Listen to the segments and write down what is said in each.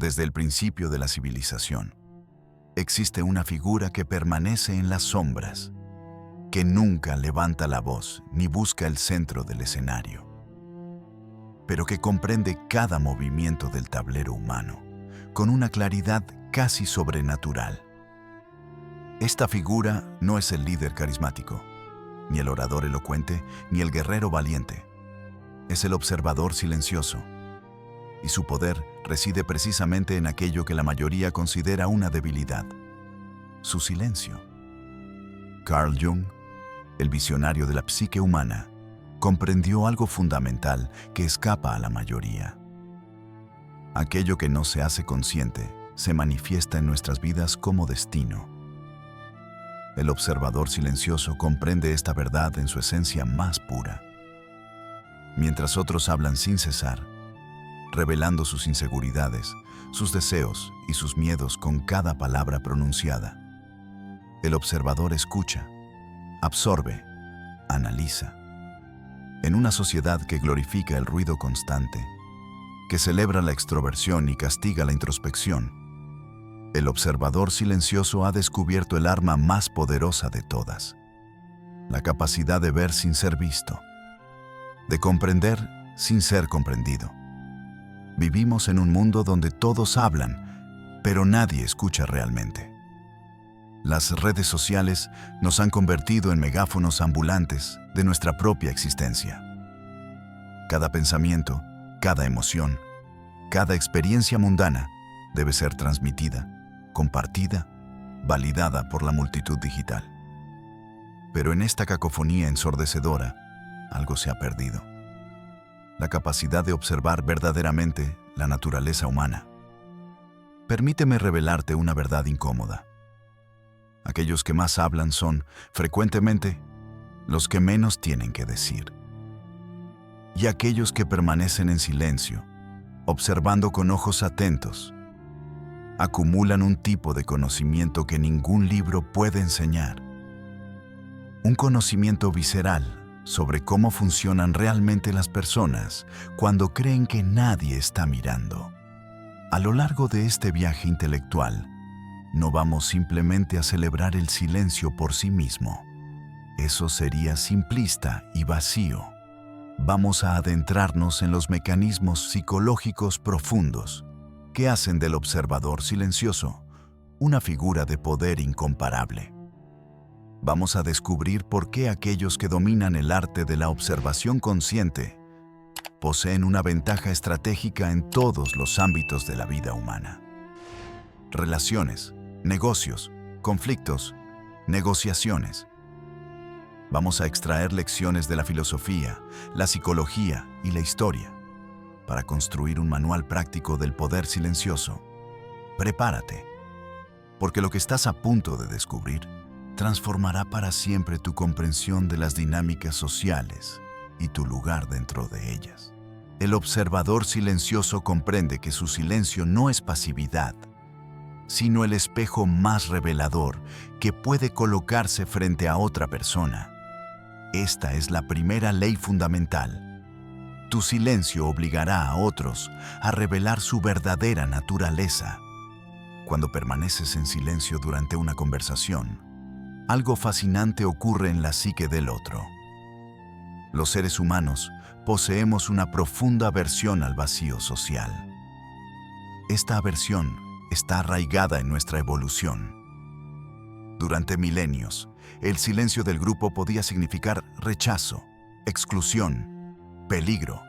Desde el principio de la civilización, existe una figura que permanece en las sombras, que nunca levanta la voz ni busca el centro del escenario, pero que comprende cada movimiento del tablero humano con una claridad casi sobrenatural. Esta figura no es el líder carismático, ni el orador elocuente, ni el guerrero valiente. Es el observador silencioso, y su poder reside precisamente en aquello que la mayoría considera una debilidad: su silencio. Carl Jung, el visionario de la psique humana, comprendió algo fundamental que escapa a la mayoría. Aquello que no se hace consciente se manifiesta en nuestras vidas como destino. El observador silencioso comprende esta verdad en su esencia más pura. Mientras otros hablan sin cesar, revelando sus inseguridades, sus deseos y sus miedos con cada palabra pronunciada, el observador escucha, absorbe, analiza. En una sociedad que glorifica el ruido constante, que celebra la extroversión y castiga la introspección, el observador silencioso ha descubierto el arma más poderosa de todas: la capacidad de ver sin ser visto, de comprender sin ser comprendido. Vivimos en un mundo donde todos hablan, pero nadie escucha realmente. Las redes sociales nos han convertido en megáfonos ambulantes de nuestra propia existencia. Cada pensamiento, cada emoción, cada experiencia mundana debe ser transmitida, compartida, validada por la multitud digital. Pero en esta cacofonía ensordecedora, algo se ha perdido: la capacidad de observar verdaderamente la naturaleza humana. Permíteme revelarte una verdad incómoda. Aquellos que más hablan son, frecuentemente, los que menos tienen que decir. Y aquellos que permanecen en silencio, observando con ojos atentos, acumulan un tipo de conocimiento que ningún libro puede enseñar. Un conocimiento visceral sobre cómo funcionan realmente las personas cuando creen que nadie está mirando. A lo largo de este viaje intelectual, no vamos simplemente a celebrar el silencio por sí mismo. Eso sería simplista y vacío. Vamos a adentrarnos en los mecanismos psicológicos profundos que hacen del observador silencioso una figura de poder incomparable. Vamos a descubrir por qué aquellos que dominan el arte de la observación consciente poseen una ventaja estratégica en todos los ámbitos de la vida humana. Relaciones, negocios, conflictos, negociaciones. Vamos a extraer lecciones de la filosofía, la psicología y la historia para construir un manual práctico del poder silencioso. Prepárate, porque lo que estás a punto de descubrir transformará para siempre tu comprensión de las dinámicas sociales y tu lugar dentro de ellas. El observador silencioso comprende que su silencio no es pasividad, sino el espejo más revelador que puede colocarse frente a otra persona. Esta es la primera ley fundamental. Tu silencio obligará a otros a revelar su verdadera naturaleza. Cuando permaneces en silencio durante una conversación, algo fascinante ocurre en la psique del otro. Los seres humanos poseemos una profunda aversión al vacío social. Esta aversión está arraigada en nuestra evolución. Durante milenios, el silencio del grupo podía significar rechazo, exclusión, peligro.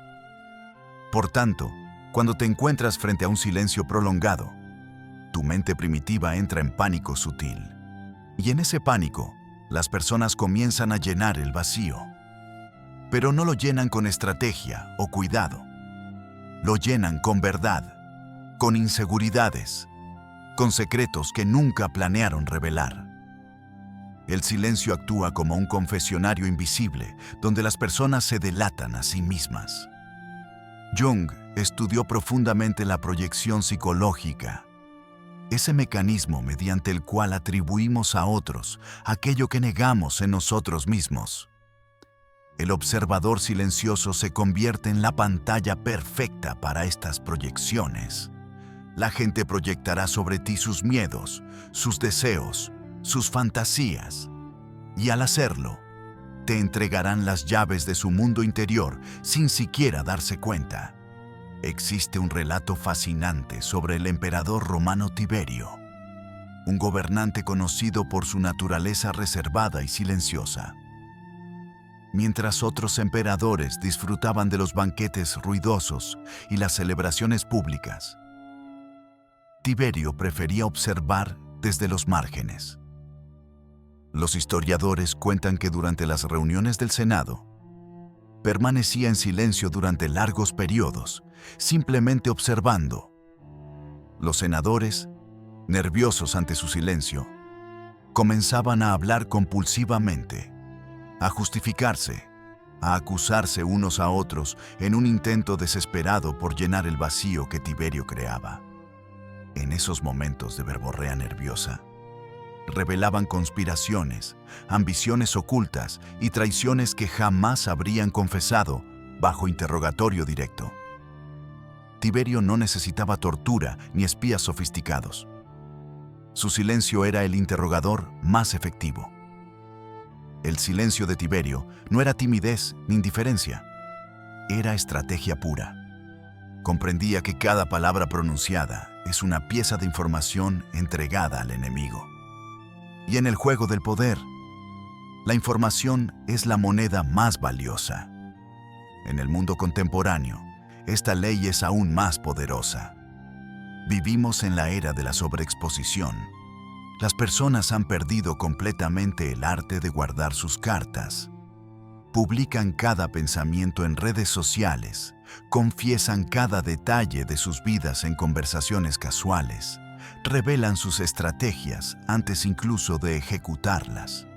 Por tanto, cuando te encuentras frente a un silencio prolongado, tu mente primitiva entra en pánico sutil. Y en ese pánico, las personas comienzan a llenar el vacío. Pero no lo llenan con estrategia o cuidado. Lo llenan con verdad, con inseguridades, con secretos que nunca planearon revelar. El silencio actúa como un confesionario invisible donde las personas se delatan a sí mismas. Jung estudió profundamente la proyección psicológica, ese mecanismo mediante el cual atribuimos a otros aquello que negamos en nosotros mismos. El observador silencioso se convierte en la pantalla perfecta para estas proyecciones. La gente proyectará sobre ti sus miedos, sus deseos, sus fantasías. Y al hacerlo, te entregarán las llaves de su mundo interior sin siquiera darse cuenta. Existe un relato fascinante sobre el emperador romano Tiberio, un gobernante conocido por su naturaleza reservada y silenciosa. Mientras otros emperadores disfrutaban de los banquetes ruidosos y las celebraciones públicas, Tiberio prefería observar desde los márgenes. Los historiadores cuentan que durante las reuniones del Senado, permanecía en silencio durante largos periodos, simplemente observando. Los senadores, nerviosos ante su silencio, comenzaban a hablar compulsivamente, a justificarse, a acusarse unos a otros en un intento desesperado por llenar el vacío que Tiberio creaba. En esos momentos de verborrea nerviosa, revelaban conspiraciones, ambiciones ocultas y traiciones que jamás habrían confesado bajo interrogatorio directo. Tiberio no necesitaba tortura ni espías sofisticados. Su silencio era el interrogador más efectivo. El silencio de Tiberio no era timidez ni indiferencia, era estrategia pura. Comprendía que cada palabra pronunciada es una pieza de información entregada al enemigo. Y en el juego del poder, la información es la moneda más valiosa. En el mundo contemporáneo, esta ley es aún más poderosa. Vivimos en la era de la sobreexposición. Las personas han perdido completamente el arte de guardar sus cartas. Publican cada pensamiento en redes sociales, confiesan cada detalle de sus vidas en conversaciones casuales, revelan sus estrategias antes incluso de ejecutarlas.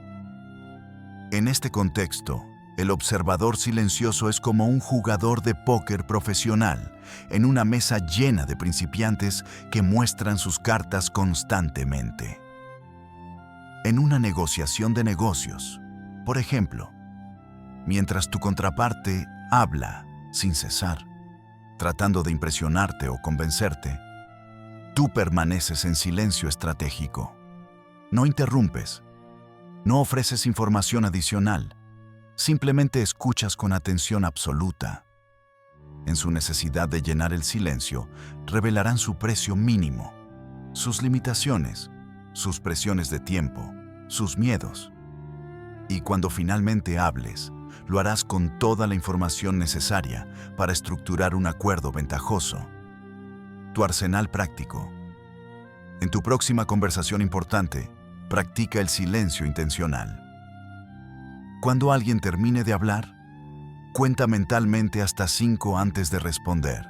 En este contexto, el observador silencioso es como un jugador de póker profesional en una mesa llena de principiantes que muestran sus cartas constantemente. En una negociación de negocios, por ejemplo, mientras tu contraparte habla sin cesar, tratando de impresionarte o convencerte, tú permaneces en silencio estratégico. No interrumpes, no ofreces información adicional, simplemente escuchas con atención absoluta. En su necesidad de llenar el silencio, revelarán su precio mínimo, sus limitaciones, sus presiones de tiempo, sus miedos. Y cuando finalmente hables, lo harás con toda la información necesaria para estructurar un acuerdo ventajoso. Tu arsenal práctico. En tu próxima conversación importante, practica el silencio intencional. Cuando alguien termine de hablar, cuenta mentalmente hasta 5 antes de responder.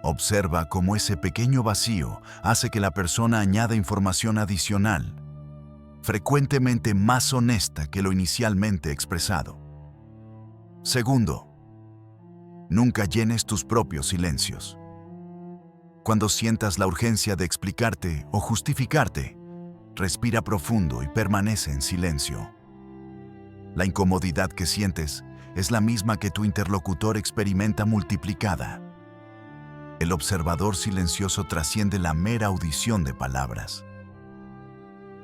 Observa cómo ese pequeño vacío hace que la persona añada información adicional, frecuentemente más honesta que lo inicialmente expresado. Segundo, nunca llenes tus propios silencios. Cuando sientas la urgencia de explicarte o justificarte, respira profundo y permanece en silencio. La incomodidad que sientes es la misma que tu interlocutor experimenta multiplicada. El observador silencioso trasciende la mera audición de palabras.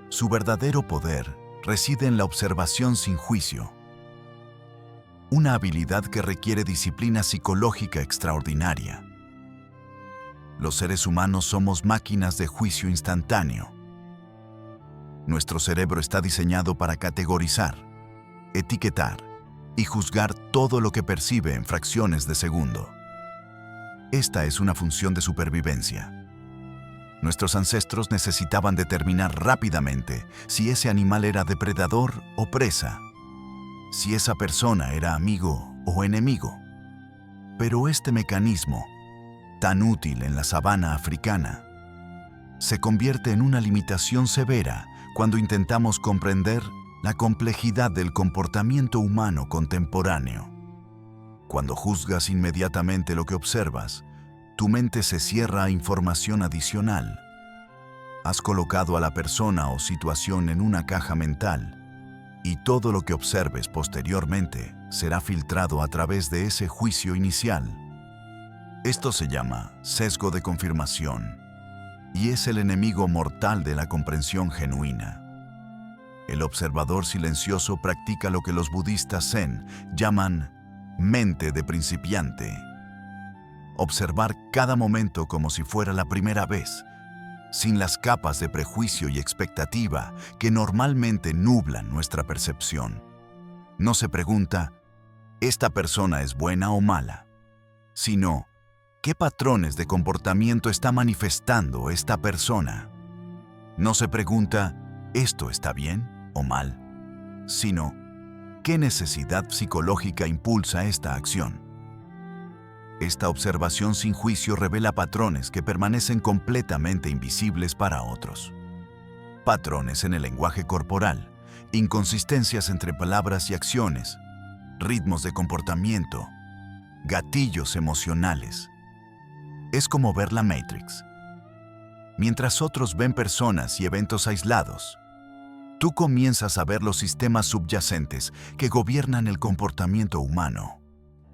Su verdadero poder reside en la observación sin juicio, una habilidad que requiere disciplina psicológica extraordinaria. Los seres humanos somos máquinas de juicio instantáneo. Nuestro cerebro está diseñado para categorizar, etiquetar y juzgar todo lo que percibe en fracciones de segundo. Esta es una función de supervivencia. Nuestros ancestros necesitaban determinar rápidamente si ese animal era depredador o presa, si esa persona era amigo o enemigo. Pero este mecanismo, tan útil en la sabana africana, se convierte en una limitación severa cuando intentamos comprender la complejidad del comportamiento humano contemporáneo. Cuando juzgas inmediatamente lo que observas, tu mente se cierra a información adicional. Has colocado a la persona o situación en una caja mental, y todo lo que observes posteriormente será filtrado a través de ese juicio inicial. Esto se llama sesgo de confirmación y es el enemigo mortal de la comprensión genuina. El observador silencioso practica lo que los budistas zen llaman mente de principiante. Observar cada momento como si fuera la primera vez, sin las capas de prejuicio y expectativa que normalmente nublan nuestra percepción. No se pregunta, ¿esta persona es buena o mala?, sino, ¿qué patrones de comportamiento está manifestando esta persona? No se pregunta, ¿esto está bien o mal?, sino, ¿qué necesidad psicológica impulsa esta acción? Esta observación sin juicio revela patrones que permanecen completamente invisibles para otros. Patrones en el lenguaje corporal, inconsistencias entre palabras y acciones, ritmos de comportamiento, gatillos emocionales. Es como ver la Matrix. Mientras otros ven personas y eventos aislados, tú comienzas a ver los sistemas subyacentes que gobiernan el comportamiento humano.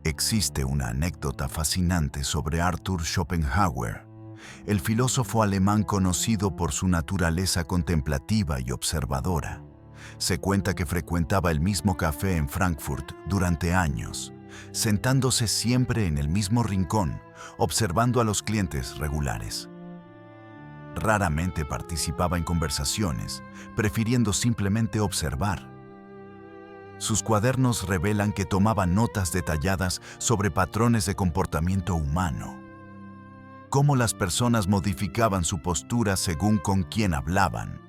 Existe una anécdota fascinante sobre Arthur Schopenhauer, el filósofo alemán conocido por su naturaleza contemplativa y observadora. Se cuenta que frecuentaba el mismo café en Frankfurt durante años, sentándose siempre en el mismo rincón, observando a los clientes regulares. Raramente participaba en conversaciones, prefiriendo simplemente observar. Sus cuadernos revelan que tomaba notas detalladas sobre patrones de comportamiento humano, cómo las personas modificaban su postura según con quién hablaban,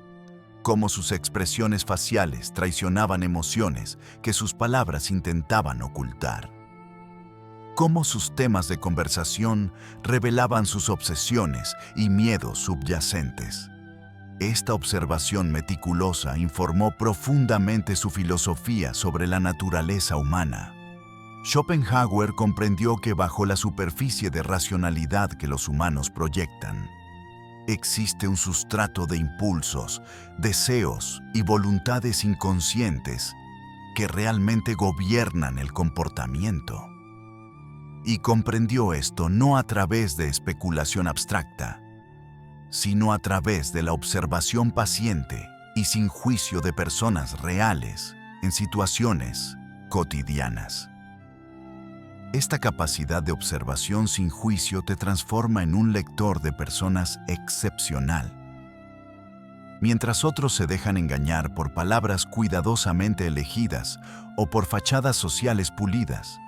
cómo sus expresiones faciales traicionaban emociones que sus palabras intentaban ocultar, cómo sus temas de conversación revelaban sus obsesiones y miedos subyacentes. Esta observación meticulosa informó profundamente su filosofía sobre la naturaleza humana. Schopenhauer comprendió que bajo la superficie de racionalidad que los humanos proyectan, existe un sustrato de impulsos, deseos y voluntades inconscientes que realmente gobiernan el comportamiento. Y comprendió esto no a través de especulación abstracta, sino a través de la observación paciente y sin juicio de personas reales en situaciones cotidianas. Esta capacidad de observación sin juicio te transforma en un lector de personas excepcional. Mientras otros se dejan engañar por palabras cuidadosamente elegidas o por fachadas sociales pulidas,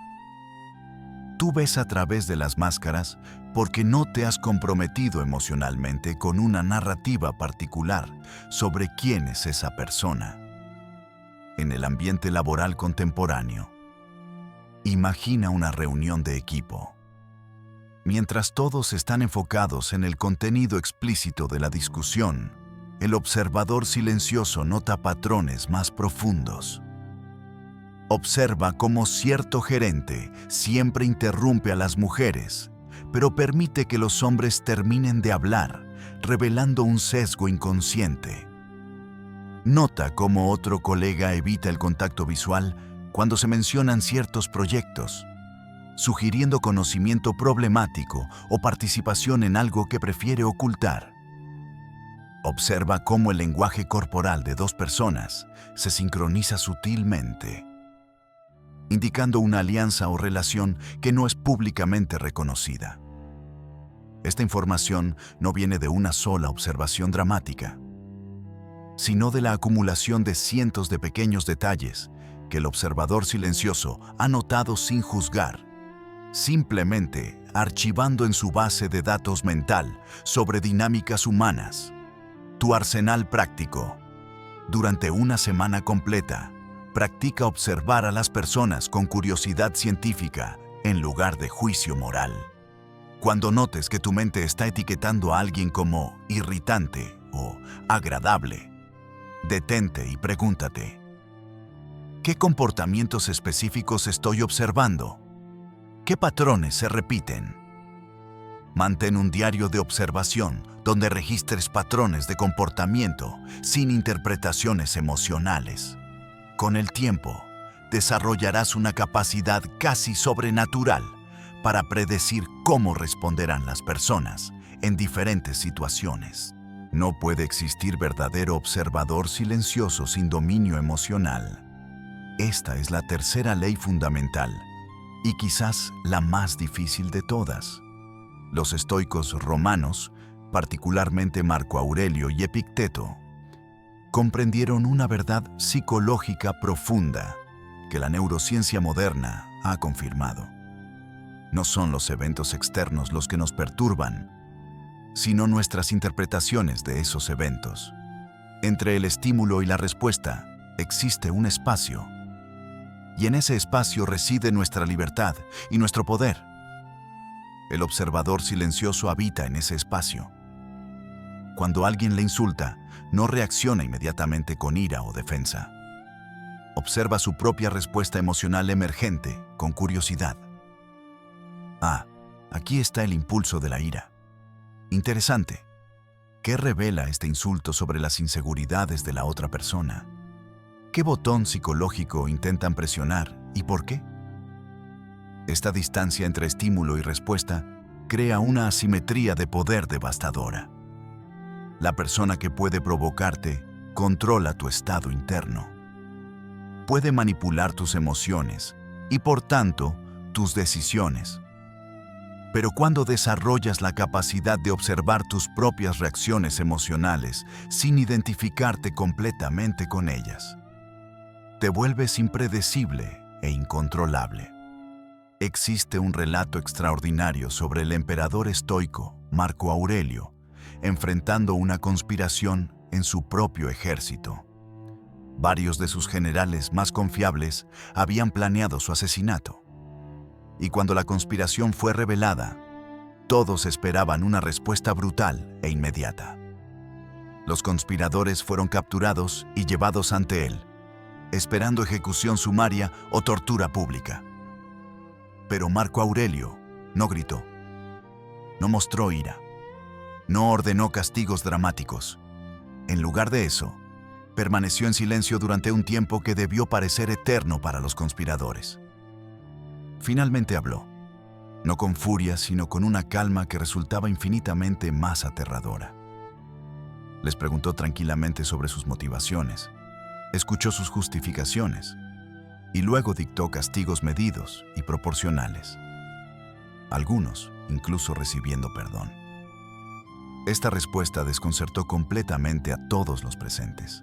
tú ves a través de las máscaras porque no te has comprometido emocionalmente con una narrativa particular sobre quién es esa persona. En el ambiente laboral contemporáneo, imagina una reunión de equipo. Mientras todos están enfocados en el contenido explícito de la discusión, el observador silencioso nota patrones más profundos. Observa cómo cierto gerente siempre interrumpe a las mujeres, pero permite que los hombres terminen de hablar, revelando un sesgo inconsciente. Nota cómo otro colega evita el contacto visual cuando se mencionan ciertos proyectos, sugiriendo conocimiento problemático o participación en algo que prefiere ocultar. Observa cómo el lenguaje corporal de dos personas se sincroniza sutilmente, indicando una alianza o relación que no es públicamente reconocida. Esta información no viene de una sola observación dramática, sino de la acumulación de cientos de pequeños detalles que el observador silencioso ha notado sin juzgar, simplemente archivando en su base de datos mental sobre dinámicas humanas. Tu arsenal práctico. Durante una semana completa, practica observar a las personas con curiosidad científica en lugar de juicio moral. Cuando notes que tu mente está etiquetando a alguien como irritante o agradable, detente y pregúntate: ¿qué comportamientos específicos estoy observando? ¿Qué patrones se repiten? Mantén un diario de observación donde registres patrones de comportamiento sin interpretaciones emocionales. Con el tiempo, desarrollarás una capacidad casi sobrenatural para predecir cómo responderán las personas en diferentes situaciones. No puede existir verdadero observador silencioso sin dominio emocional. Esta es la tercera ley fundamental y quizás la más difícil de todas. Los estoicos romanos, particularmente Marco Aurelio y Epicteto, comprendieron una verdad psicológica profunda que la neurociencia moderna ha confirmado. No son los eventos externos los que nos perturban, sino nuestras interpretaciones de esos eventos. Entre el estímulo y la respuesta existe un espacio, y en ese espacio reside nuestra libertad y nuestro poder. El observador silencioso habita en ese espacio. Cuando alguien le insulta, no reacciona inmediatamente con ira o defensa. Observa su propia respuesta emocional emergente con curiosidad. Aquí está el impulso de la ira. Interesante. ¿Qué revela este insulto sobre las inseguridades de la otra persona? ¿Qué botón psicológico intentan presionar y por qué? Esta distancia entre estímulo y respuesta crea una asimetría de poder devastadora. La persona que puede provocarte controla tu estado interno. Puede manipular tus emociones y, por tanto, tus decisiones. Pero cuando desarrollas la capacidad de observar tus propias reacciones emocionales sin identificarte completamente con ellas, te vuelves impredecible e incontrolable. Existe un relato extraordinario sobre el emperador estoico Marco Aurelio enfrentando una conspiración en su propio ejército. Varios de sus generales más confiables habían planeado su asesinato. Y cuando la conspiración fue revelada, todos esperaban una respuesta brutal e inmediata. Los conspiradores fueron capturados y llevados ante él, esperando ejecución sumaria o tortura pública. Pero Marco Aurelio no gritó, no mostró ira, no ordenó castigos dramáticos. En lugar de eso, permaneció en silencio durante un tiempo que debió parecer eterno para los conspiradores. Finalmente habló, no con furia, sino con una calma que resultaba infinitamente más aterradora. Les preguntó tranquilamente sobre sus motivaciones, escuchó sus justificaciones y luego dictó castigos medidos y proporcionales, algunos incluso recibiendo perdón. Esta respuesta desconcertó completamente a todos los presentes.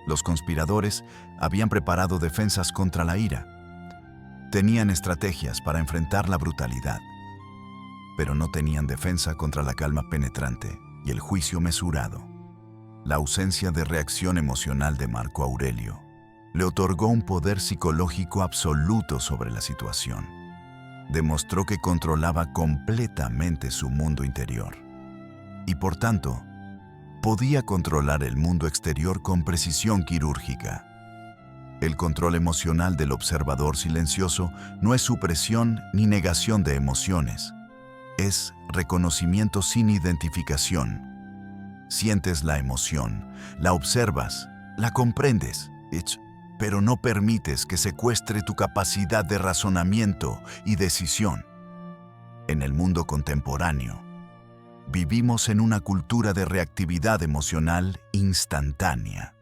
Los conspiradores habían preparado defensas contra la ira. Tenían estrategias para enfrentar la brutalidad, pero no tenían defensa contra la calma penetrante y el juicio mesurado. La ausencia de reacción emocional de Marco Aurelio le otorgó un poder psicológico absoluto sobre la situación. Demostró que controlaba completamente su mundo interior y, por tanto, podía controlar el mundo exterior con precisión quirúrgica. El control emocional del observador silencioso no es supresión ni negación de emociones. Es reconocimiento sin identificación. Sientes la emoción, la observas, la comprendes, pero no permites que secuestre tu capacidad de razonamiento y decisión. En el mundo contemporáneo, vivimos en una cultura de reactividad emocional instantánea.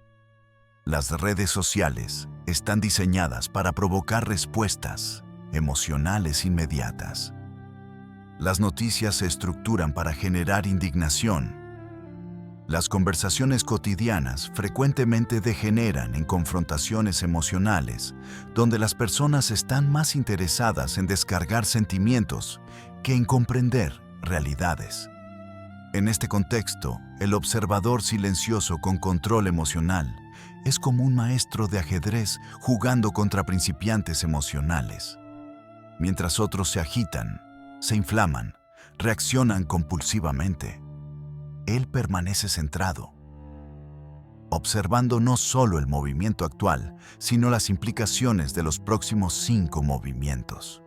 Las redes sociales están diseñadas para provocar respuestas emocionales inmediatas. Las noticias se estructuran para generar indignación. Las conversaciones cotidianas frecuentemente degeneran en confrontaciones emocionales, donde las personas están más interesadas en descargar sentimientos que en comprender realidades. En este contexto, el observador silencioso con control emocional es como un maestro de ajedrez jugando contra principiantes emocionales. Mientras otros se agitan, se inflaman, reaccionan compulsivamente, él permanece centrado, observando no solo el movimiento actual, sino las implicaciones de los próximos 5 movimientos.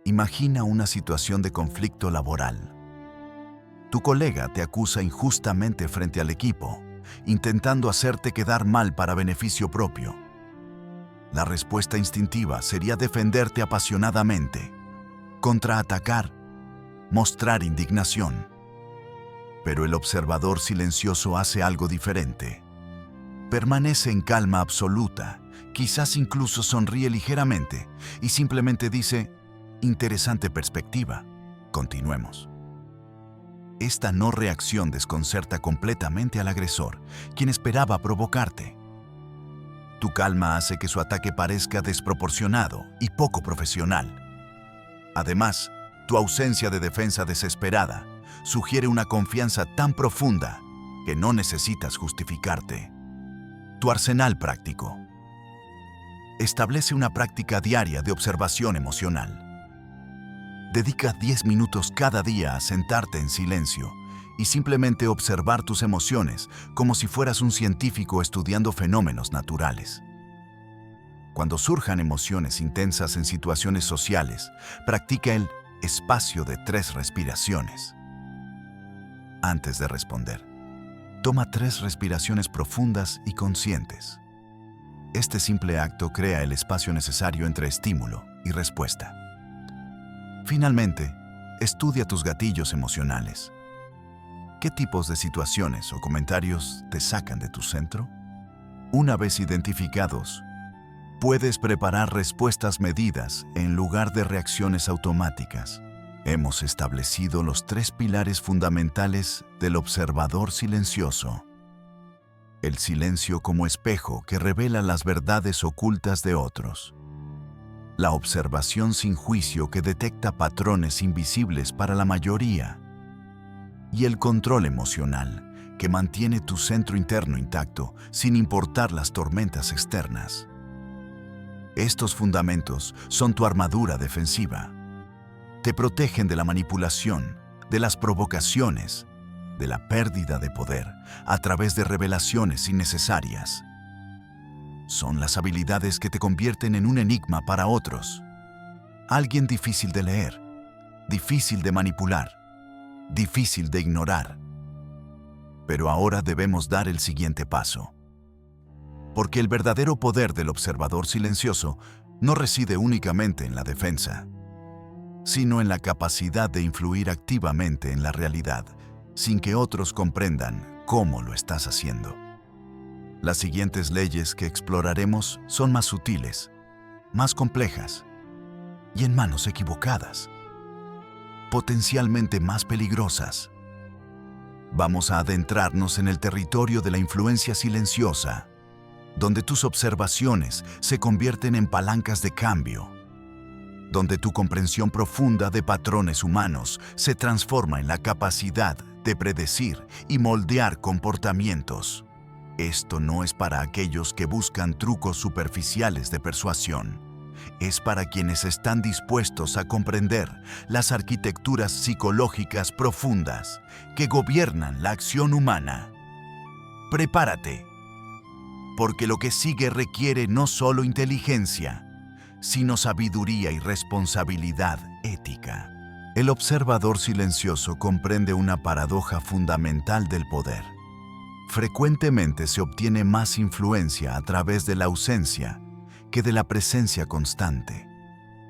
Imagina una situación de conflicto laboral. Tu colega te acusa injustamente frente al equipo, intentando hacerte quedar mal para beneficio propio. La respuesta instintiva sería defenderte apasionadamente, contraatacar, mostrar indignación. Pero el observador silencioso hace algo diferente. Permanece en calma absoluta, quizás incluso sonríe ligeramente y simplemente dice: interesante perspectiva, continuemos. Esta no reacción desconcerta completamente al agresor, quien esperaba provocarte. Tu calma hace que su ataque parezca desproporcionado y poco profesional. Además, tu ausencia de defensa desesperada sugiere una confianza tan profunda que no necesitas justificarte. Tu arsenal práctico. Establece una práctica diaria de observación emocional. Dedica 10 minutos cada día a sentarte en silencio y simplemente observar tus emociones como si fueras un científico estudiando fenómenos naturales. Cuando surjan emociones intensas en situaciones sociales, practica el espacio de 3 respiraciones. Antes de responder, toma 3 respiraciones profundas y conscientes. Este simple acto crea el espacio necesario entre estímulo y respuesta. Finalmente, estudia tus gatillos emocionales. ¿Qué tipos de situaciones o comentarios te sacan de tu centro? Una vez identificados, puedes preparar respuestas medidas en lugar de reacciones automáticas. Hemos establecido los 3 pilares fundamentales del observador silencioso. El silencio como espejo que revela las verdades ocultas de otros. La observación sin juicio que detecta patrones invisibles para la mayoría. Y el control emocional que mantiene tu centro interno intacto sin importar las tormentas externas. Estos fundamentos son tu armadura defensiva. Te protegen de la manipulación, de las provocaciones, de la pérdida de poder a través de revelaciones innecesarias. Son las habilidades que te convierten en un enigma para otros. Alguien difícil de leer, difícil de manipular, difícil de ignorar. Pero ahora debemos dar el siguiente paso. Porque el verdadero poder del observador silencioso no reside únicamente en la defensa, sino en la capacidad de influir activamente en la realidad, sin que otros comprendan cómo lo estás haciendo. Las siguientes leyes que exploraremos son más sutiles, más complejas y en manos equivocadas, potencialmente más peligrosas. Vamos a adentrarnos en el territorio de la influencia silenciosa, donde tus observaciones se convierten en palancas de cambio, donde tu comprensión profunda de patrones humanos se transforma en la capacidad de predecir y moldear comportamientos. Esto no es para aquellos que buscan trucos superficiales de persuasión. Es para quienes están dispuestos a comprender las arquitecturas psicológicas profundas que gobiernan la acción humana. Prepárate, porque lo que sigue requiere no solo inteligencia, sino sabiduría y responsabilidad ética. El observador silencioso comprende una paradoja fundamental del poder. Frecuentemente se obtiene más influencia a través de la ausencia que de la presencia constante.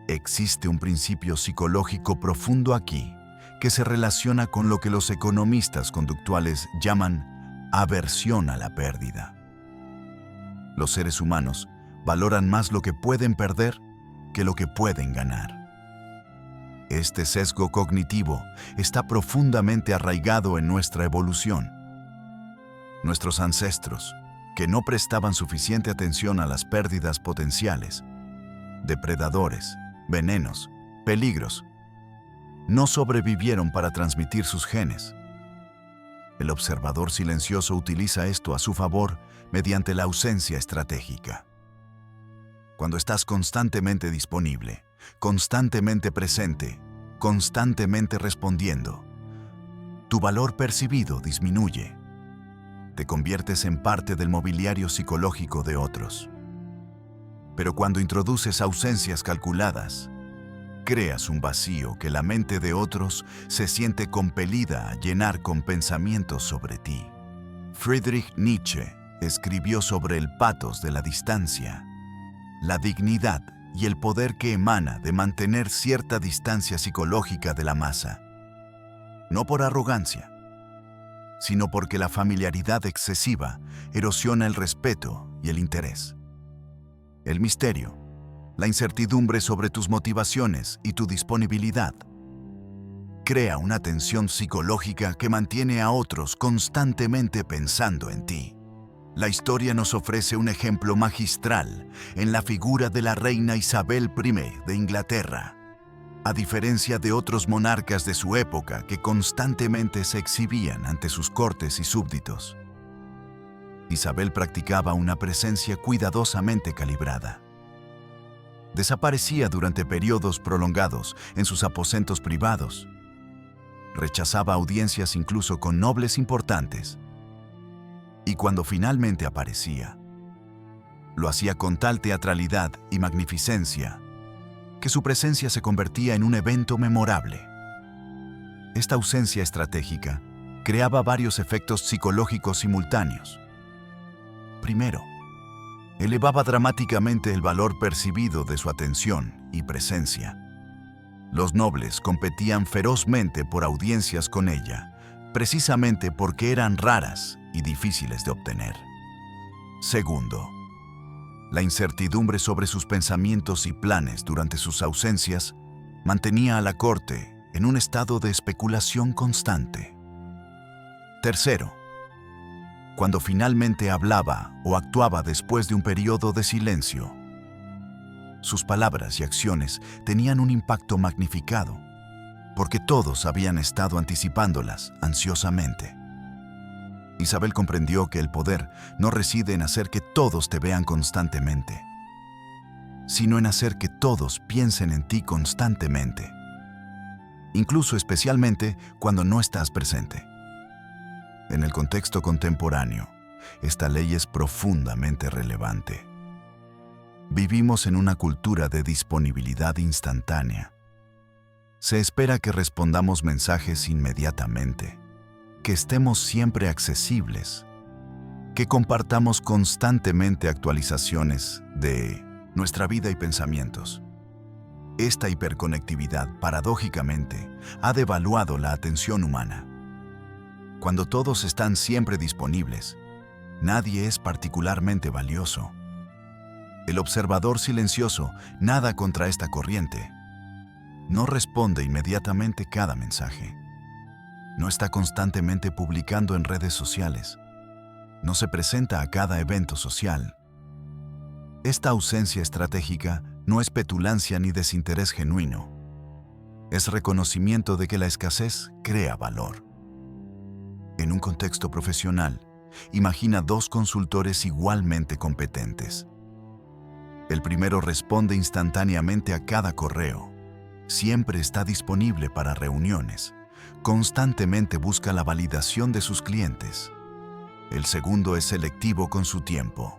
Existe un principio psicológico profundo aquí que se relaciona con lo que los economistas conductuales llaman aversión a la pérdida. Los seres humanos valoran más lo que pueden perder que lo que pueden ganar. Este sesgo cognitivo está profundamente arraigado en nuestra evolución. Nuestros ancestros, que no prestaban suficiente atención a las pérdidas potenciales, depredadores, venenos, peligros, no sobrevivieron para transmitir sus genes. El observador silencioso utiliza esto a su favor mediante la ausencia estratégica. Cuando estás constantemente disponible, constantemente presente, constantemente respondiendo, tu valor percibido disminuye. Te conviertes en parte del mobiliario psicológico de otros. Pero cuando introduces ausencias calculadas, creas un vacío que la mente de otros se siente compelida a llenar con pensamientos sobre ti. Friedrich Nietzsche escribió sobre el pathos de la distancia. la dignidad y el poder que emana de mantener cierta distancia psicológica de la masa. No por arrogancia, sino porque la familiaridad excesiva erosiona el respeto y el interés. El misterio, la incertidumbre sobre tus motivaciones y tu disponibilidad, crea una tensión psicológica que mantiene a otros constantemente pensando en ti. La historia nos ofrece un ejemplo magistral en la figura de la reina Isabel I de Inglaterra. A diferencia de otros monarcas de su época que constantemente se exhibían ante sus cortes y súbditos, Isabel practicaba una presencia cuidadosamente calibrada. Desaparecía durante periodos prolongados en sus aposentos privados. Rechazaba audiencias incluso con nobles importantes. Y cuando finalmente aparecía, lo hacía con tal teatralidad y magnificencia que su presencia se convertía en un evento memorable. Esta ausencia estratégica creaba varios efectos psicológicos simultáneos. Primero, elevaba dramáticamente el valor percibido de su atención y presencia. Los nobles competían ferozmente por audiencias con ella, precisamente porque eran raras y difíciles de obtener. Segundo, la incertidumbre sobre sus pensamientos y planes durante sus ausencias mantenía a la corte en un estado de especulación constante. Tercero, cuando finalmente hablaba o actuaba después de un periodo de silencio, sus palabras y acciones tenían un impacto magnificado, porque todos habían estado anticipándolas ansiosamente. Isabel comprendió que el poder no reside en hacer que todos te vean constantemente, sino en hacer que todos piensen en ti constantemente, incluso especialmente cuando no estás presente. En el contexto contemporáneo, esta ley es profundamente relevante. Vivimos en una cultura de disponibilidad instantánea. Se espera que respondamos mensajes inmediatamente, que estemos siempre accesibles, que compartamos constantemente actualizaciones de nuestra vida y pensamientos. Esta hiperconectividad, paradójicamente, ha devaluado la atención humana. Cuando todos están siempre disponibles, nadie es particularmente valioso. El observador silencioso nada contra esta corriente. No responde inmediatamente cada mensaje. No está constantemente publicando en redes sociales. No se presenta a cada evento social. Esta ausencia estratégica no es petulancia ni desinterés genuino. Es reconocimiento de que la escasez crea valor. En un contexto profesional, imagina dos consultores igualmente competentes. El primero responde instantáneamente a cada correo. Siempre está disponible para reuniones. Constantemente busca la validación de sus clientes. El segundo es selectivo con su tiempo.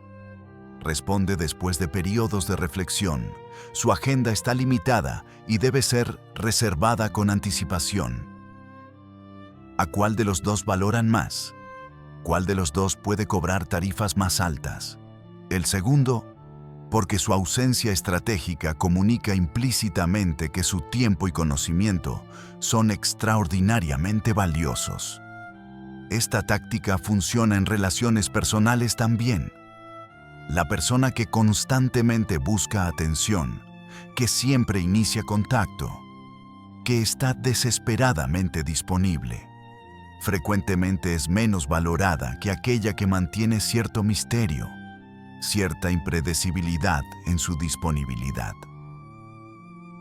Responde después de periodos de reflexión. Su agenda está limitada y debe ser reservada con anticipación. ¿A cuál de los dos valoran más? ¿Cuál de los dos puede cobrar tarifas más altas? El segundo, porque su ausencia estratégica comunica implícitamente que su tiempo y conocimiento son extraordinariamente valiosos. Esta táctica funciona en relaciones personales también. La persona que constantemente busca atención, que siempre inicia contacto, que está desesperadamente disponible, frecuentemente es menos valorada que aquella que mantiene cierto misterio, cierta impredecibilidad en su disponibilidad.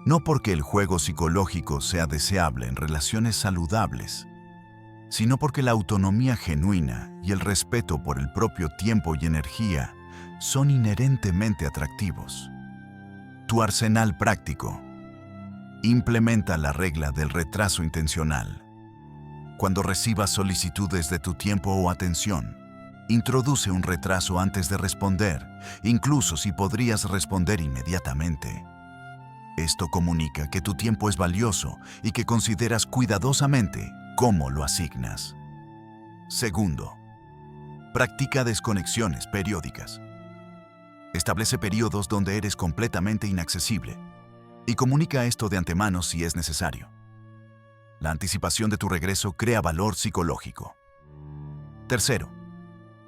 No porque el juego psicológico sea deseable en relaciones saludables, sino porque la autonomía genuina y el respeto por el propio tiempo y energía son inherentemente atractivos. Tu arsenal práctico. Implementa la regla del retraso intencional. Cuando recibas solicitudes de tu tiempo o atención, introduce un retraso antes de responder, incluso si podrías responder inmediatamente. Esto comunica que tu tiempo es valioso y que consideras cuidadosamente cómo lo asignas. Segundo, practica desconexiones periódicas. Establece periodos donde eres completamente inaccesible y comunica esto de antemano si es necesario. La anticipación de tu regreso crea valor psicológico. Tercero,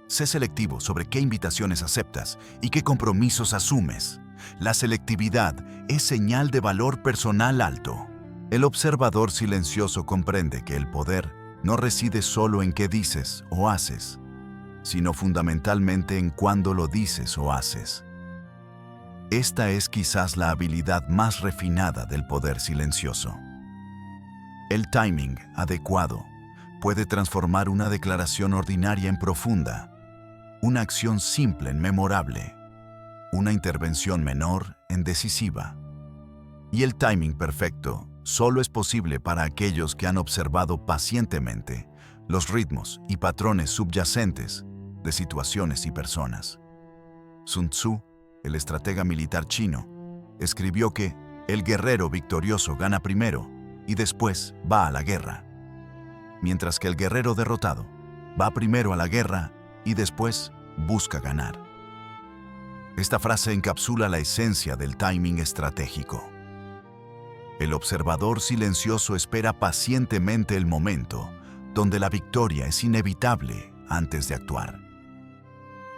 sé selectivo sobre qué invitaciones aceptas y qué compromisos asumes. La selectividad es señal de valor personal alto. El observador silencioso comprende que el poder no reside solo en qué dices o haces, sino fundamentalmente en cuándo lo dices o haces. Esta es quizás la habilidad más refinada del poder silencioso. El timing adecuado puede transformar una declaración ordinaria en profunda, una acción simple en memorable, una intervención menor en decisiva. Y el timing perfecto solo es posible para aquellos que han observado pacientemente los ritmos y patrones subyacentes de situaciones y personas. Sun Tzu, el estratega militar chino, escribió que el guerrero victorioso gana primero y después va a la guerra, mientras que el guerrero derrotado va primero a la guerra y después busca ganar. Esta frase encapsula la esencia del timing estratégico. El observador silencioso espera pacientemente el momento donde la victoria es inevitable antes de actuar.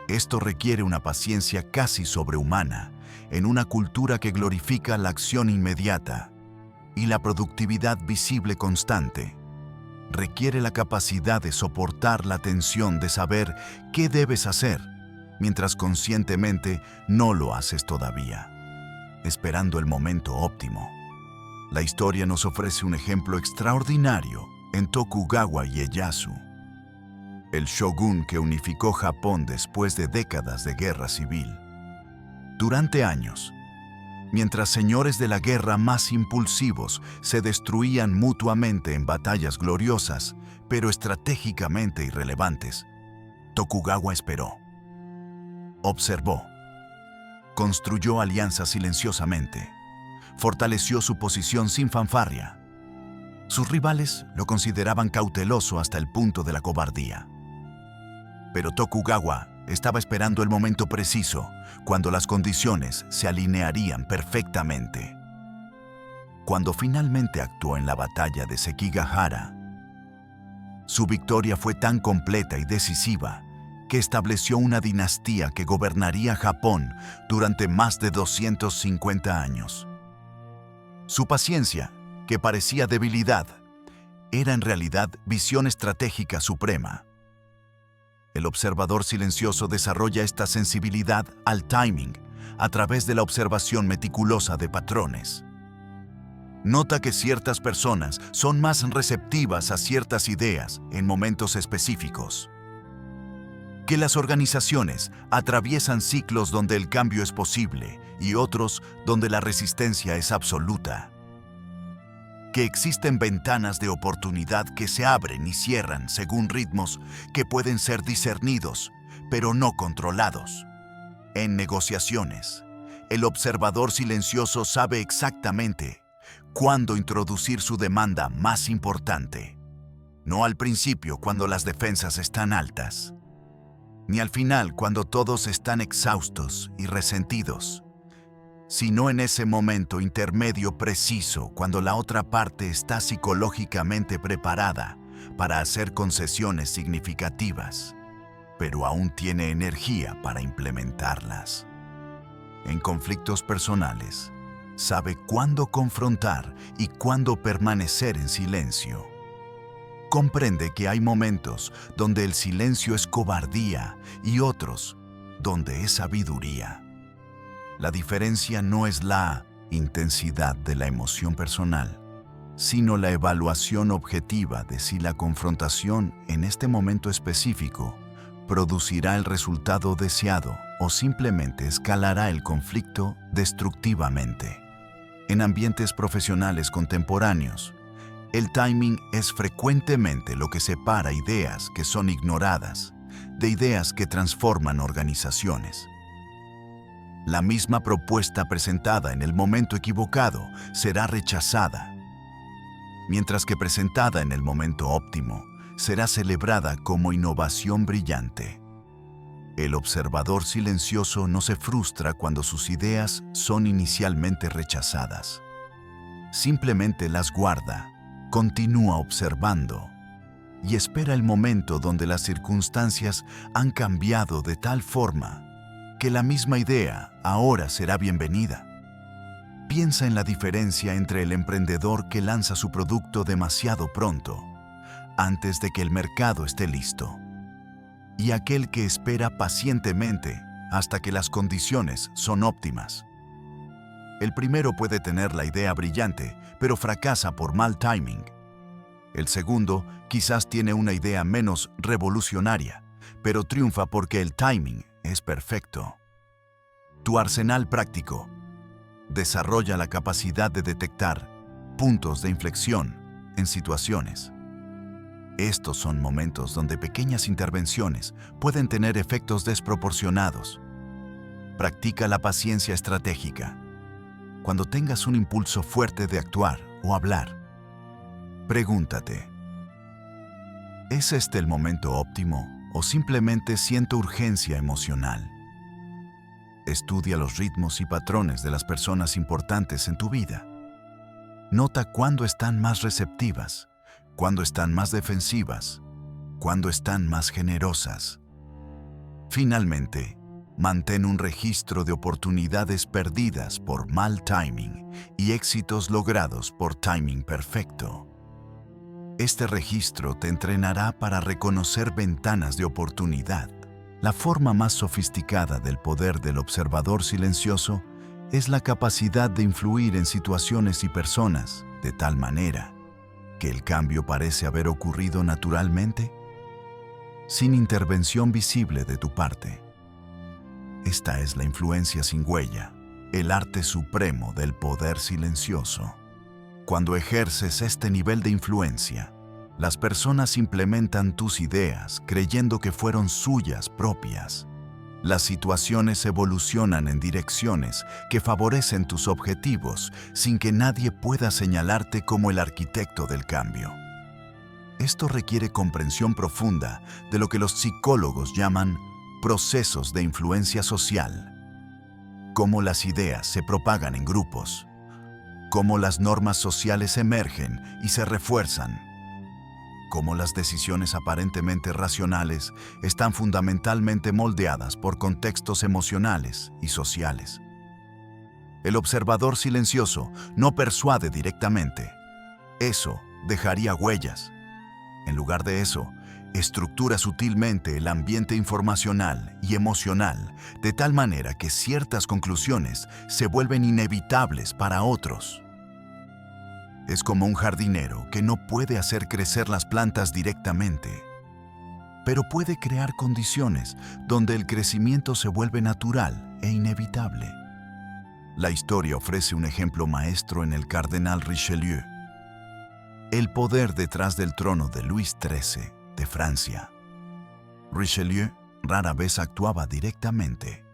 Esto requiere una paciencia casi sobrehumana en una cultura que glorifica la acción inmediata y la productividad visible constante. Requiere la capacidad de soportar la tensión de saber qué debes hacer, mientras conscientemente no lo haces todavía, esperando el momento óptimo. La historia nos ofrece un ejemplo extraordinario en Tokugawa Ieyasu, el shogun que unificó Japón después de décadas de guerra civil. Durante años, mientras señores de la guerra más impulsivos se destruían mutuamente en batallas gloriosas, pero estratégicamente irrelevantes, Tokugawa esperó, observó, construyó alianzas silenciosamente, fortaleció su posición sin fanfarria. Sus rivales lo consideraban cauteloso hasta el punto de la cobardía. Pero Tokugawa estaba esperando el momento preciso, cuando las condiciones se alinearían perfectamente. Cuando finalmente actuó en la batalla de Sekigahara, su victoria fue tan completa y decisiva que estableció una dinastía que gobernaría Japón durante más de 250 años. Su paciencia, que parecía debilidad, era en realidad visión estratégica suprema. El observador silencioso desarrolla esta sensibilidad al timing a través de la observación meticulosa de patrones. Nota que ciertas personas son más receptivas a ciertas ideas en momentos específicos. Que las organizaciones atraviesan ciclos donde el cambio es posible y otros donde la resistencia es absoluta. Que existen ventanas de oportunidad que se abren y cierran según ritmos que pueden ser discernidos, pero no controlados. En negociaciones, el observador silencioso sabe exactamente cuándo introducir su demanda más importante. No al principio cuando las defensas están altas, ni al final cuando todos están exhaustos y resentidos, sino en ese momento intermedio preciso cuando la otra parte está psicológicamente preparada para hacer concesiones significativas, pero aún tiene energía para implementarlas. En conflictos personales, sabe cuándo confrontar y cuándo permanecer en silencio. Comprende que hay momentos donde el silencio es cobardía y otros donde es sabiduría. La diferencia no es la intensidad de la emoción personal, sino la evaluación objetiva de si la confrontación en este momento específico producirá el resultado deseado o simplemente escalará el conflicto destructivamente. En ambientes profesionales contemporáneos, el timing es frecuentemente lo que separa ideas que son ignoradas de ideas que transforman organizaciones. La misma propuesta presentada en el momento equivocado será rechazada, mientras que presentada en el momento óptimo será celebrada como innovación brillante. El observador silencioso no se frustra cuando sus ideas son inicialmente rechazadas. Simplemente las guarda, continúa observando y espera el momento donde las circunstancias han cambiado de tal forma que la misma idea ahora será bienvenida. Piensa en la diferencia entre el emprendedor que lanza su producto demasiado pronto, antes de que el mercado esté listo, y aquel que espera pacientemente hasta que las condiciones son óptimas. El primero puede tener la idea brillante, pero fracasa por mal timing. El segundo quizás tiene una idea menos revolucionaria, pero triunfa porque el timing es perfecto. Tu arsenal práctico desarrolla la capacidad de detectar puntos de inflexión en situaciones. Estos son momentos donde pequeñas intervenciones pueden tener efectos desproporcionados. Practica la paciencia estratégica. Cuando tengas un impulso fuerte de actuar o hablar, pregúntate: ¿es este el momento óptimo o simplemente siento urgencia emocional? Estudia los ritmos y patrones de las personas importantes en tu vida. Nota cuándo están más receptivas, cuándo están más defensivas, cuándo están más generosas. Finalmente, mantén un registro de oportunidades perdidas por mal timing y éxitos logrados por timing perfecto. Este registro te entrenará para reconocer ventanas de oportunidad. La forma más sofisticada del poder del observador silencioso es la capacidad de influir en situaciones y personas de tal manera que el cambio parece haber ocurrido naturalmente, sin intervención visible de tu parte. Esta es la influencia sin huella, el arte supremo del poder silencioso. Cuando ejerces este nivel de influencia, las personas implementan tus ideas creyendo que fueron suyas propias. Las situaciones evolucionan en direcciones que favorecen tus objetivos sin que nadie pueda señalarte como el arquitecto del cambio. Esto requiere comprensión profunda de lo que los psicólogos llaman procesos de influencia social. Cómo las ideas se propagan en grupos, cómo las normas sociales emergen y se refuerzan, cómo las decisiones aparentemente racionales están fundamentalmente moldeadas por contextos emocionales y sociales. El observador silencioso no persuade directamente. Eso dejaría huellas. En lugar de eso, estructura sutilmente el ambiente informacional y emocional de tal manera que ciertas conclusiones se vuelven inevitables para otros. Es como un jardinero que no puede hacer crecer las plantas directamente, pero puede crear condiciones donde el crecimiento se vuelve natural e inevitable. La historia ofrece un ejemplo maestro en el cardenal Richelieu. El poder detrás del trono de Luis XIII de Francia. Richelieu rara vez actuaba directamente.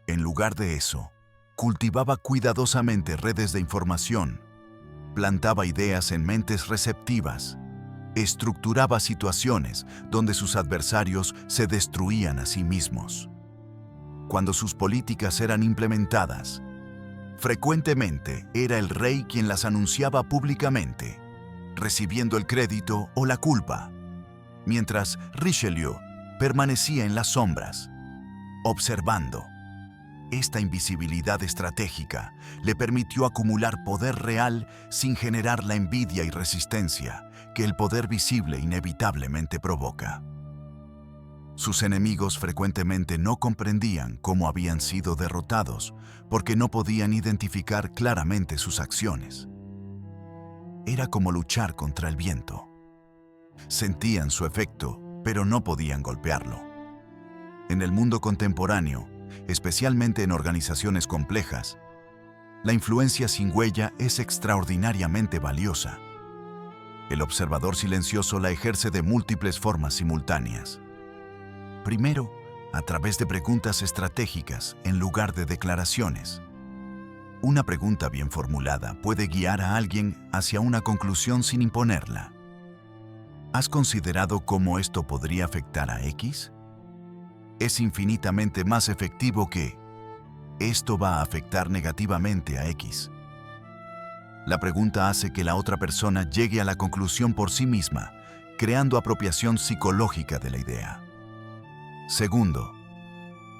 En lugar de eso, cultivaba cuidadosamente redes de información, plantaba ideas en mentes receptivas, estructuraba situaciones donde sus adversarios se destruían a sí mismos. Cuando sus políticas eran implementadas, frecuentemente era el rey quien las anunciaba públicamente, recibiendo el crédito o la culpa, mientras Richelieu permanecía en las sombras, observando. Esta invisibilidad estratégica le permitió acumular poder real sin generar la envidia y resistencia que el poder visible inevitablemente provoca. Sus enemigos frecuentemente no comprendían cómo habían sido derrotados porque no podían identificar claramente sus acciones. Era como luchar contra el viento. Sentían su efecto, pero no podían golpearlo. En el mundo contemporáneo, especialmente en organizaciones complejas, la influencia sin huella es extraordinariamente valiosa. El observador silencioso la ejerce de múltiples formas simultáneas. Primero, a través de preguntas estratégicas en lugar de declaraciones. Una pregunta bien formulada puede guiar a alguien hacia una conclusión sin imponerla. ¿Has considerado cómo esto podría afectar a X? es infinitamente más efectivo que esto va a afectar negativamente a X. La pregunta hace que la otra persona llegue a la conclusión por sí misma, creando apropiación psicológica de la idea. Segundo,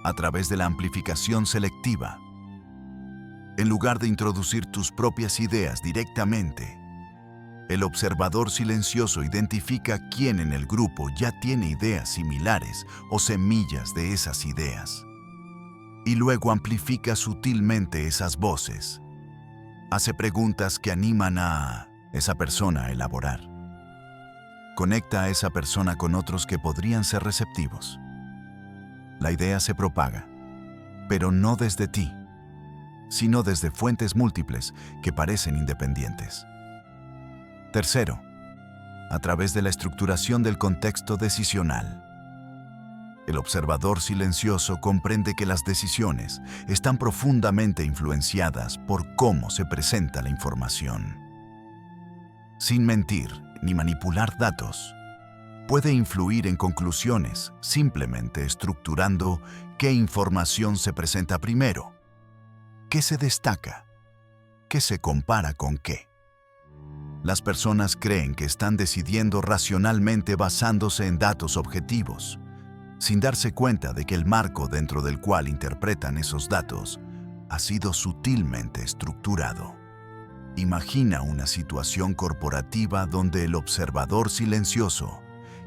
a través de la amplificación selectiva. En lugar de introducir tus propias ideas directamente, el observador silencioso identifica quién en el grupo ya tiene ideas similares o semillas de esas ideas, y luego amplifica sutilmente esas voces. Hace preguntas que animan a esa persona a elaborar. Conecta a esa persona con otros que podrían ser receptivos. La idea se propaga, pero no desde ti, sino desde fuentes múltiples que parecen independientes. Tercero, a través de la estructuración del contexto decisional. El observador silencioso comprende que las decisiones están profundamente influenciadas por cómo se presenta la información. Sin mentir ni manipular datos, puede influir en conclusiones simplemente estructurando qué información se presenta primero, qué se destaca, qué se compara con qué. Las personas creen que están decidiendo racionalmente basándose en datos objetivos, sin darse cuenta de que el marco dentro del cual interpretan esos datos ha sido sutilmente estructurado. Imagina una situación corporativa donde el observador silencioso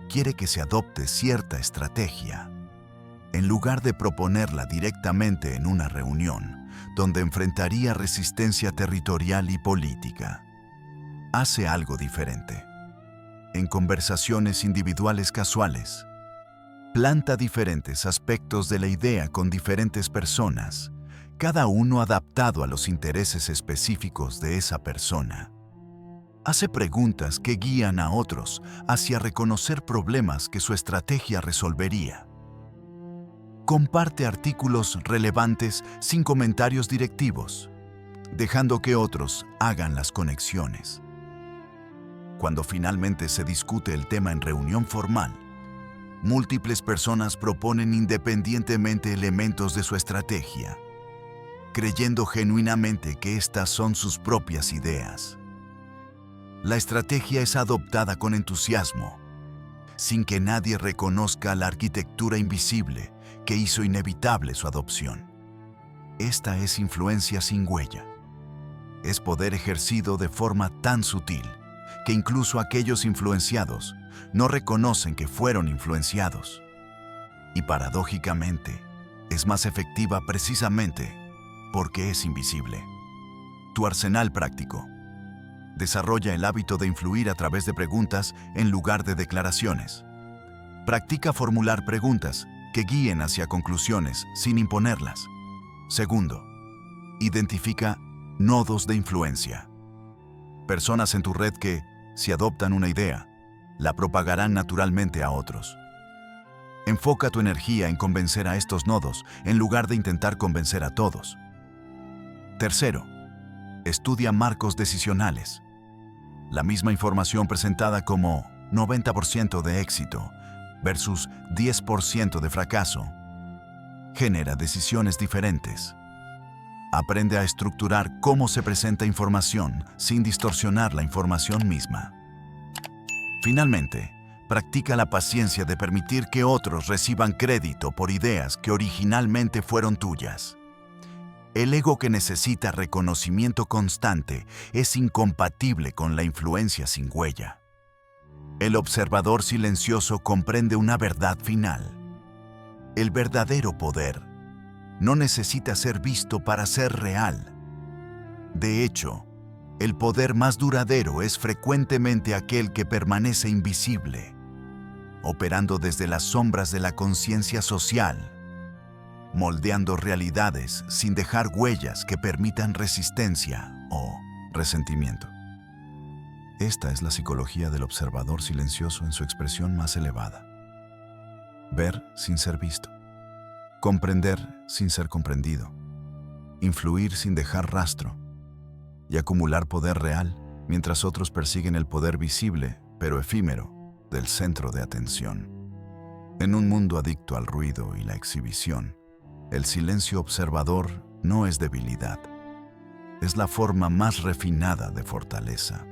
quiere que se adopte cierta estrategia. En lugar de proponerla directamente en una reunión, donde enfrentaría resistencia territorial y política, hace algo diferente. En conversaciones individuales casuales, planta diferentes aspectos de la idea con diferentes personas, cada uno adaptado a los intereses específicos de esa persona. Hace preguntas que guían a otros hacia reconocer problemas que su estrategia resolvería. Comparte artículos relevantes sin comentarios directivos, dejando que otros hagan las conexiones. Cuando finalmente se discute el tema en reunión formal, múltiples personas proponen independientemente elementos de su estrategia, creyendo genuinamente que estas son sus propias ideas. La estrategia es adoptada con entusiasmo, sin que nadie reconozca la arquitectura invisible que hizo inevitable su adopción. Esta es influencia sin huella. Es poder ejercido de forma tan sutil que incluso aquellos influenciados no reconocen que fueron influenciados. Y paradójicamente, es más efectiva precisamente porque es invisible. Tu arsenal práctico. Desarrolla el hábito de influir a través de preguntas en lugar de declaraciones. Practica formular preguntas que guíen hacia conclusiones sin imponerlas. Segundo, identifica nodos de influencia. Personas en tu red que, si adoptan una idea, la propagarán naturalmente a otros. Enfoca tu energía en convencer a estos nodos en lugar de intentar convencer a todos. Tercero, estudia marcos decisionales. La misma información presentada como 90% de éxito versus 10% de fracaso genera decisiones diferentes. Aprende a estructurar cómo se presenta información sin distorsionar la información misma. Finalmente, practica la paciencia de permitir que otros reciban crédito por ideas que originalmente fueron tuyas. El ego que necesita reconocimiento constante es incompatible con la influencia sin huella. El observador silencioso comprende una verdad final. El verdadero poder no necesita ser visto para ser real. De hecho, el poder más duradero es frecuentemente aquel que permanece invisible, operando desde las sombras de la conciencia social, moldeando realidades sin dejar huellas que permitan resistencia o resentimiento. Esta es la psicología del observador silencioso en su expresión más elevada. Ver sin ser visto. Comprender sin ser comprendido. Influir sin dejar rastro. Y acumular poder real mientras otros persiguen el poder visible, pero efímero, del centro de atención. En un mundo adicto al ruido y la exhibición, el silencio observador no es debilidad, es la forma más refinada de fortaleza.